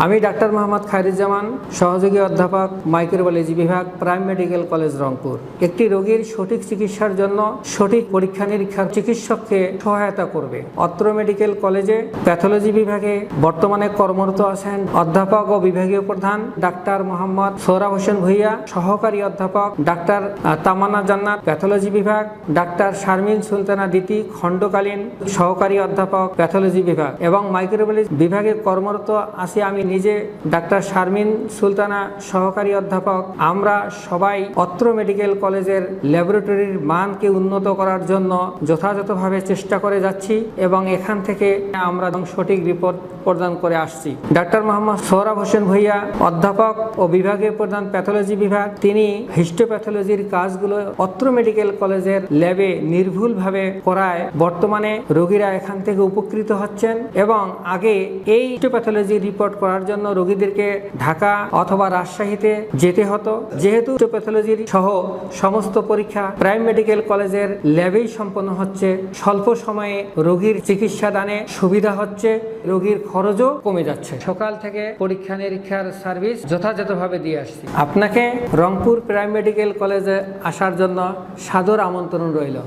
আমি ডাক্তার মোহাম্মদ খায়রুজ্জামান, সহযোগী অধ্যাপক মাইক্রোবায়োলজি বিভাগ, প্রাইম মেডিকেল কলেজ রংপুর। একটি রোগীর সঠিক চিকিৎসার জন্য সঠিক পরীক্ষা নিরীক্ষার চিকিৎসককে সহায়তা করবে। অত্র মেডিকেল কলেজে প্যাথোলজি বিভাগে বর্তমানে কর্মরত আছেন অধ্যাপক ও বিভাগীয় প্রধান ডাক্তার মোহাম্মদ সোহরাব হোসেন ভূঁইয়া, সহকারী অধ্যাপক ডাক্তার তামান্না জান্নাত প্যাথোলজি বিভাগ, ডাক্তার শারমিন সুলতানা দিতি খণ্ডকালীন সহকারী অধ্যাপক প্যাথোলজি বিভাগ এবং মাইক্রোবায়োলজি বিভাগে কর্মরত আছি আমি নিজে ডাক্তার শারমিন সুলতানা সহকারী অধ্যাপক। আমরা সবাই অত্র মেডিকেল কলেজের ল্যাবরেটরির মানকে উন্নত করার জন্য যথাযথভাবে চেষ্টা করে যাচ্ছি এবং এখান থেকে আমরা সঠিক রিপোর্ট প্রদান করে আসছি। ডাক্তার মোহাম্মদ সোহরাব হোসেন ভূঁইয়া, অধ্যাপক ও বিভাগীয় প্রধান প্যাথোলজি বিভাগ, তিনি হিস্টোপ্যাথোলজির কাজগুলো অত্র মেডিকেল কলেজের ল্যাবে নির্ভুলভাবে করায় বর্তমানে রোগীরা এখান থেকে উপকৃত হচ্ছেন এবং আগে এই হিস্টোপ্যাথোলজির রিপোর্ট করার জন্য রোগীদেরকে ঢাকা অথবা রাজশাহীতে যেতে হতো। যেহেতু হিস্টোপ্যাথোলজির সহ সমস্ত পরীক্ষা প্রাইম মেডিকেল কলেজের ল্যাবেই সম্পন্ন হচ্ছে, স্বল্প সময়ে রোগীর চিকিৎসা দানে সুবিধা হচ্ছে, রোগীর খরচও কমে যাচ্ছে। সকাল থেকে পরীক্ষা নিরীক্ষার সার্ভিস যথাযথভাবে দিয়ে আসছি। আপনাকে রংপুর প্রাইম মেডিকেল কলেজে আসার জন্য সাদর আমন্ত্রণ রইল।